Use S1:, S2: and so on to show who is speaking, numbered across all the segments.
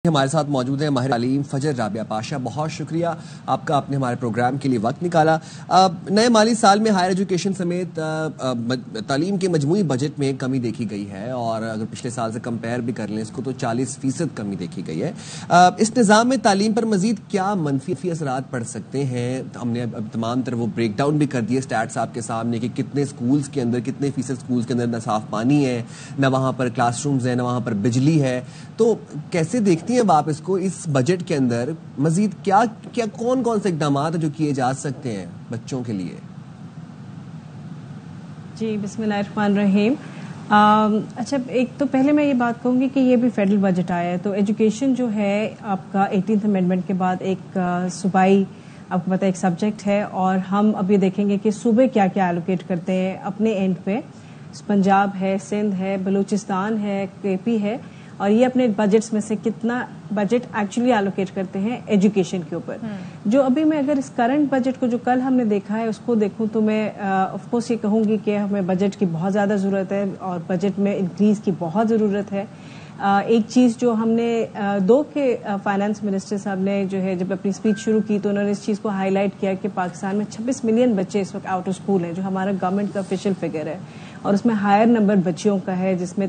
S1: ہمارے ساتھ موجود ہیں ماہر تعلیم فجر رابعہ پاشا. بہت شکریہ آپ کا، آپ نے ہمارے پروگرام کے لیے وقت نکالا. نئے مالی سال میں ہائر ایجوکیشن سمیت تعلیم کے مجموعی بجٹ میں کمی دیکھی گئی ہے، اور اگر پچھلے سال سے کمپیئر بھی کر لیں اس کو تو 40% کمی دیکھی گئی ہے. اس نظام میں تعلیم پر مزید کیا منفی اثرات پڑ سکتے ہیں؟ ہم نے اب تمام طرح وہ بریک ڈاؤن بھی کر دیے اسٹیٹس آپ کے سامنے کہ کتنے اسکولز کے اندر، کتنے فیصد اسکولز کے اندر نہ صاف پانی ہے، نہ وہاں پر کلاس رومز ہیں، نہ وہاں پر بجلی ہے. تو کیسے دیکھتی ہیں اب آپ اس کو، اس بجٹ کے اندر مزید کیا کون سے اقدامات جو کیے جا سکتے ہیں بچوں کے لیے؟
S2: جی بسم اللہ الرحمن الرحیم. اچھا، ایک تو پہلے میں یہ بات کہوں گی کہ یہ بھی فیڈرل بجٹ آیا ہے تو ایجوکیشن جو ہے آپ کا 18th امینڈمنٹ کے بعد ایک صوبائی آپ کو پتہ ایک سبجیکٹ ہے، اور ہم اب یہ دیکھیں گے کہ صوبے کیا کیا ایلوکیٹ کرتے ہیں اپنے اینڈ پہ. پنجاب ہے، سندھ ہے، بلوچستان ہے، کے پی ہے، اور یہ اپنے بجٹس میں سے کتنا بجٹ ایکچولی ایلوکیٹ کرتے ہیں ایجوکیشن کے اوپر. جو ابھی میں اگر اس کرنٹ بجٹ کو جو کل ہم نے دیکھا ہے اس کو دیکھوں تو میں آف کورس یہ کہوں گی کہ ہمیں بجٹ کی بہت زیادہ ضرورت ہے اور بجٹ میں انکریز کی بہت ضرورت ہے. ایک چیز جو ہم نے دو کے فائنانس منسٹر صاحب نے جو ہے جب اپنی اسپیچ شروع کی تو انہوں نے اس چیز کو ہائی لائٹ کیا کہ پاکستان میں 26 ملین بچے اس وقت آؤٹ آف اسکول ہیں، جو ہمارا گورنمنٹ کا آفیشیل فگر ہے، اور اس میں ہائر نمبر بچیوں کا ہے جس میں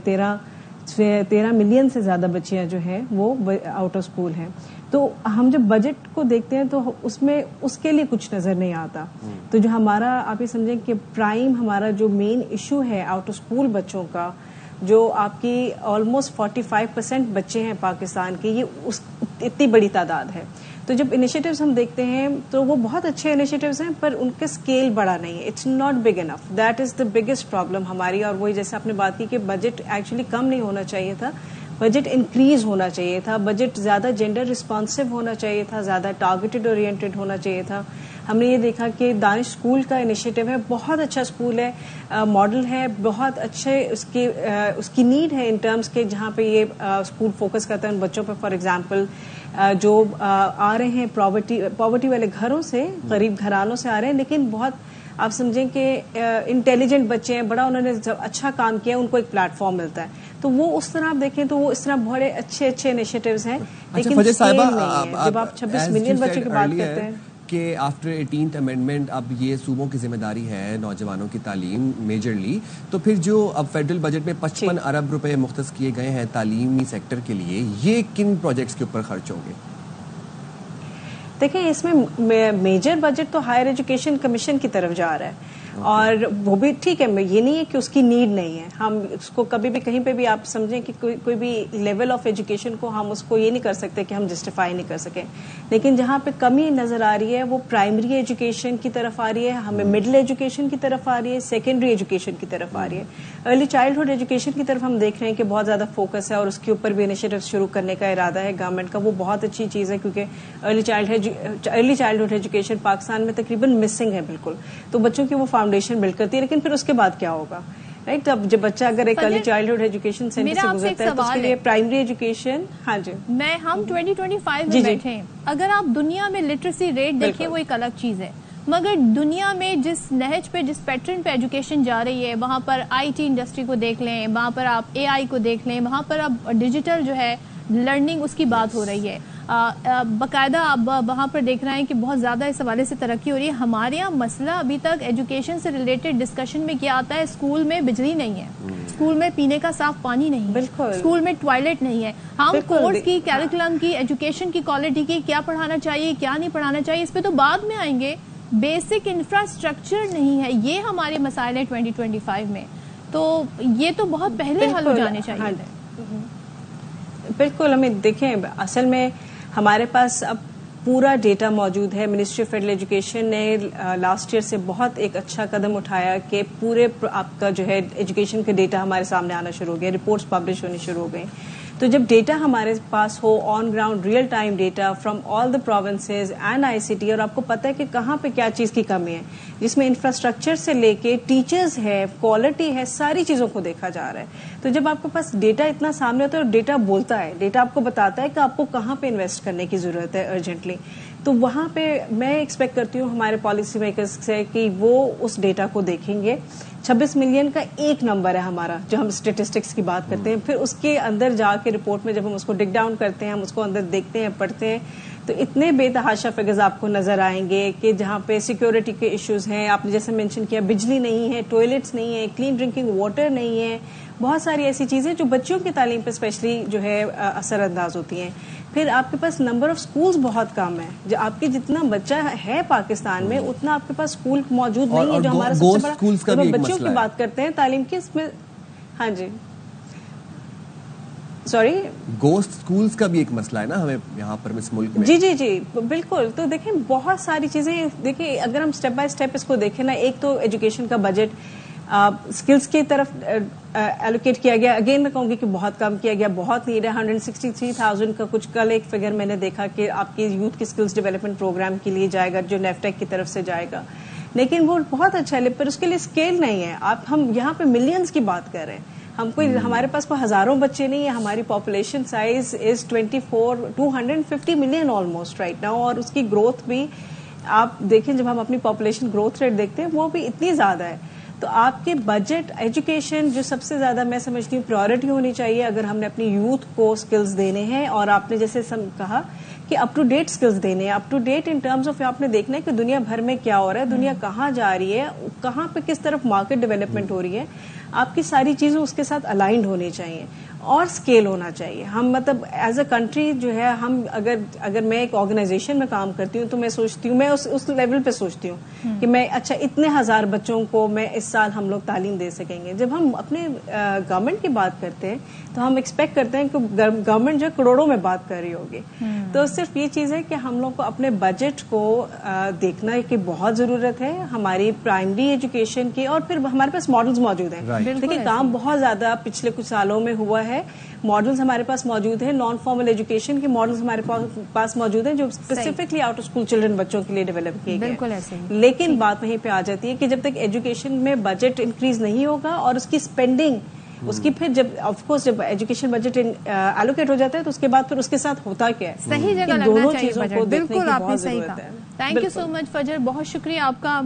S2: 13 ملین سے زیادہ بچیاں جو ہیں وہ آؤٹ آف اسکول ہیں. تو ہم جب بجٹ کو دیکھتے ہیں تو اس میں اس کے لیے کچھ نظر نہیں آتا. تو جو ہمارا آپ یہ سمجھیں کہ پرائم ہمارا جو مین ایشو ہے آؤٹ آف اسکول بچوں کا، جو آپ کی آلموسٹ 45% بچے ہیں پاکستان کے، یہ اتنی بڑی تعداد ہے. تو جب انیشیٹوز ہم دیکھتے ہیں تو وہ بہت اچھے انیشیٹوز ہیں پر ان کا اسکیل بڑا نہیں ہے. It's not big enough. That is the biggest problem ہماری. اور وہی جیسے آپ نے بات کی کہ بجٹ ایکچولی کم نہیں ہونا چاہیے تھا، بجٹ انکریز ہونا چاہیے تھا، بجٹ زیادہ جینڈر رسپانسو ہونا چاہیے تھا، زیادہ ٹارگیٹڈ اورینٹڈ ہونا چاہیے تھا. ہم نے یہ دیکھا کہ دانش اسکول کا انیشیٹو ہے، بہت اچھا اسکول ہے، ماڈل ہے، بہت اچھے اس کی نیڈ ہے ان ٹرمز کے جہاں پہ یہ اسکول فوکس کرتا ہے ان بچوں پہ. فار ایگزامپل جو آ رہے ہیں پاورٹی والے گھروں سے، غریب گھرانوں سے آ رہے ہیں، لیکن بہت آپ سمجھیں کہ انٹیلیجنٹ بچے ہیں، بڑا انہوں نے اچھا کام کیا، ان کو ایک پلیٹ فارم ملتا ہے. تو وہ اس طرح آپ دیکھیں تو وہ اس طرح بڑے اچھے انیشیٹوز ہیں، لیکن اسکیل نہیں ہے. جب آپ 26 ملین بچوں کی بات کرتے ہیں
S1: کہ آفٹر 18th امینڈمنٹ اب یہ صوبوں کی ذمہ داری ہے نوجوانوں کی تعلیم میجرلی، تو پھر جو اب فیڈرل بجٹ میں 55 ارب روپے مختص کیے گئے ہیں تعلیمی سیکٹر کے لیے، یہ کن پروجیکٹس کے اوپر خرچ ہوں گے؟
S2: دیکھیں اس میں میجر بجٹ تو ہائر ایجوکیشن کمیشن کی طرف جا رہا ہے، اور وہ بھی ٹھیک ہے. یہ نہیں ہے کہ اس کی نیڈ نہیں ہے. ہم اس کو کبھی بھی کہیں پہ بھی آپ سمجھیں کہ کوئی بھی لیول آف ایجوکیشن کو ہم اس کو یہ نہیں کر سکتے کہ ہم جسٹیفائی نہیں کر سکیں. لیکن جہاں پہ کمی نظر آ رہی ہے وہ پرائمری ایجوکیشن کی طرف آ رہی ہے، ہمیں مڈل ایجوکیشن کی طرف آ رہی ہے، سیکنڈری ایجوکیشن کی طرف آ رہی ہے. ارلی چائلڈہڈ ایجوکیشن کی طرف ہم دیکھ رہے ہیں کہ بہت زیادہ فوکس ہے، اور اس کے اوپر بھی انیشیٹو شروع کرنے کا ارادہ ہے گورنمنٹ کا. وہ بہت اچھی چیز ہے کیونکہ ارلی چائلڈہڈ ایجوکیشن پاکستان میں تقریباً مسنگ ہے بالکل. تو بچوں کی وہ فاؤنڈیشن بلڈ کرتی ہے، لیکن پھر اس کے بعد کیا ہوگا؟ رائٹ، اب جب بچہ اگر ایک ارلی چائلڈہڈ ایجوکیشن سینٹر سے گزرتا ہے تو اس کے لیے پرائمری ایجوکیشن. ہاں جی،
S3: ہم 2025 میں بیٹھے ہیں. اگر آپ دنیا میں لٹریسی ریٹ دیکھیں وہ ایک الگ چیز ہے، مگر دنیا میں جس نہج پہ، جس پیٹرن پہ ایجوکیشن جا رہی ہے، وہاں پر آئی ٹی انڈسٹری کو دیکھ لیں، وہاں پر آپ اے آئی کو دیکھ لیں، وہاں پر اب ڈیجیٹل جو ہے لرننگ اس کی بات ہو رہی ہے. باقاعدہ آپ وہاں پر دیکھ رہے ہیں کہ بہت زیادہ اس حوالے سے ترقی ہو رہی ہے. ہمارے یہاں مسئلہ ابھی تک ایجوکیشن سے ریلیٹڈ ڈسکشن میں کیا آتا ہے؟ اسکول میں بجلی نہیں ہے، اسکول میں پینے کا صاف پانی نہیں ہے، اسکول میں ٹوائلٹ نہیں ہے. ہم کورس کی، کیریکولم کی، ایجوکیشن کی کوالٹی کی، کیا پڑھانا چاہیے کیا نہیں پڑھانا چاہیے، اس پہ تو بعد میں آئیں گے. بیسک انفراسٹرکچر نہیں ہے، یہ ہمارے مسائل ہیں 2025 میں. تو یہ تو بہت پہلے حل ہو جانے چاہیے.
S2: بالکل. ہمیں دیکھیں اصل میں ہمارے پاس اب پورا ڈیٹا موجود ہے. منسٹری آف فیڈرل ایجوکیشن نے لاسٹ ایئر سے بہت ایک اچھا قدم اٹھایا کہ پورے آپ کا جو ہے ایجوکیشن کا ڈیٹا ہمارے سامنے آنا شروع ہو گیا، رپورٹس پبلش ہونی شروع ہو گئی. تو جب ڈیٹا ہمارے پاس ہو، on ground real time data from all the provinces and I C T, اور آپ کو پتہ ہے کہ کہاں پہ کیا چیز کی کمی ہے، جس میں انفراسٹرکچر سے لے کے ٹیچرز ہے، کوالٹی ہے، ساری چیزوں کو دیکھا جا رہا ہے. تو جب آپ کے پاس ڈیٹا اتنا سامنے ہوتا ہے اور ڈیٹا بولتا ہے, ڈیٹا آپ کو بتاتا ہے کہ آپ کو کہاں پہ انویسٹ کرنے کی ضرورت ہے ارجنٹلی, تو وہاں پہ میں ایکسپیکٹ کرتی ہوں ہمارے پالیسی میکرز سے کہ وہ اس ڈیٹا کو دیکھیں گے. 26 ملین کا ایک نمبر ہے ہمارا جو ہم اسٹیٹسٹکس کی بات کرتے ہیں, پھر اس کے اندر جا کے رپورٹ میں جب ہم اس کو ڈگ ڈاؤن کرتے ہیں, ہم اس کو اندر دیکھتے ہیں, پڑھتے ہیں, تو اتنے بے تحاشا فگرز آپ کو نظر آئیں گے کہ جہاں پہ سیکیورٹی کے ایشوز ہیں, آپ نے جیسے مینشن کیا بجلی نہیں ہے, ٹوائلٹس نہیں ہے, کلین ڈرنکنگ واٹر نہیں ہے, بہت ساری ایسی چیزیں جو بچوں کی تعلیم پہ اسپیشلی جو ہے اثر انداز ہوتی ہیں. پھر آپ کے پاس نمبر آف سکولز بہت کم ہے, جو آپ کے جتنا بچہ ہے پاکستان میں اتنا آپ کے پاس اسکول موجود نہیں ہے, جو ہمارا سب سے بڑا, جب بچوں کی بات کرتے ہیں تعلیم کی, اس میں ہاں جی سوری
S1: گوسٹ سکولز کا بھی ایک مسئلہ ہے نا ہمیں یہاں پر اس ملک میں.
S2: جی جی جی بالکل. تو دیکھیں بہت ساری چیزیں, دیکھیں اگر ہم اسٹیپ بائی اسٹیپ اس کو دیکھیں نا, ایک تو ایجوکیشن کا بجٹ اسکلز کی طرف ایلوکیٹ کیا گیا, اگین میں کہوں گی کہ بہت کم کیا گیا, بہت نہیں ہے. 163,000 کا کچھ کل ایک فگر میں نے دیکھا کہ آپ کی یوتھ کی اسکلز ڈیولپمنٹ پروگرام کے لیے جائے گا جو نیفٹیک کی طرف سے جائے گا, لیکن وہ بہت اچھا ہے, پر اس کے لیے اسکیل نہیں ہے. ہم یہاں پہ ملینز کی بات کر رہے ہیں, ہمارے پاس کوئی ہزاروں بچے نہیں ہیں, ہماری population size is 250 million almost right now, اور اس کی گروتھ بھی آپ دیکھیں, جب ہم اپنی پاپولیشن گروتھ ریٹ دیکھتے ہیں وہ بھی اتنی زیادہ ہے. تو آپ کے بجٹ ایجوکیشن جو سب سے زیادہ میں سمجھتی ہوں پرائورٹی ہونی چاہیے اگر ہم نے اپنی یوتھ کو اسکلز دینے ہیں, اور آپ نے جیسے کہا کہ اپ ٹو ڈیٹ اسکلز دینے ہیں, up to date in terms of آپ نے دیکھنا ہے کہ دنیا بھر میں کیا ہو رہا ہے, دنیا کہاں جا رہی ہے, کہاں پہ کس طرف مارکیٹ ڈیولپمنٹ ہو رہی ہے, آپ کی ساری چیزیں اس کے ساتھ الائنڈ ہونی چاہیے اور اسکیل ہونا چاہیے. ہم مطلب ایز اے کنٹری جو ہے, ہم اگر میں ایک آرگنائزیشن میں کام کرتی ہوں تو میں سوچتی ہوں, میں اس لیول پہ سوچتی ہوں کہ میں اچھا اتنے ہزار بچوں کو میں اس سال ہم لوگ تعلیم دے سکیں گے. جب ہم اپنے گورنمنٹ کی بات کرتے ہیں تو ہم ایکسپیکٹ کرتے ہیں کہ گورنمنٹ جو کروڑوں میں بات کر رہی ہوگی. تو صرف یہ چیز ہے کہ ہم لوگ کو اپنے بجٹ کو دیکھنا کی بہت ضرورت ہے, ہماری پرائمری ایجوکیشن کی, اور پھر ہمارے پاس ماڈلز موجود ہیں. دیکھیں کام بہت زیادہ پچھلے کچھ سالوں میں ہوا ہے, ماڈلز ہمارے پاس موجود ہیں, نان فارمل ایجوکیشن کے ماڈلز ہمارے پاس موجود ہیں جو specifically out of school children بچوں کے لیے ڈیولپ کیے گئے. لیکن بات وہیں پہ آ جاتی ہے کہ جب تک ایجوکیشن میں بجٹ انکریز نہیں ہوگا اور اس کی اسپینڈنگ, اس کی پھر جب آف کورس جب ایجوکیشن بجٹ ایلوکیٹ ہو جاتا ہے تو اس کے بعد پھر اس کے ساتھ ہوتا کیا ہے,
S3: صحیح جگہ لگنا چاہیے بجٹ. بالکل آپ نے صحیح کہا. تھینک یو سو مچ فجر, بہت شکریہ آپ کا.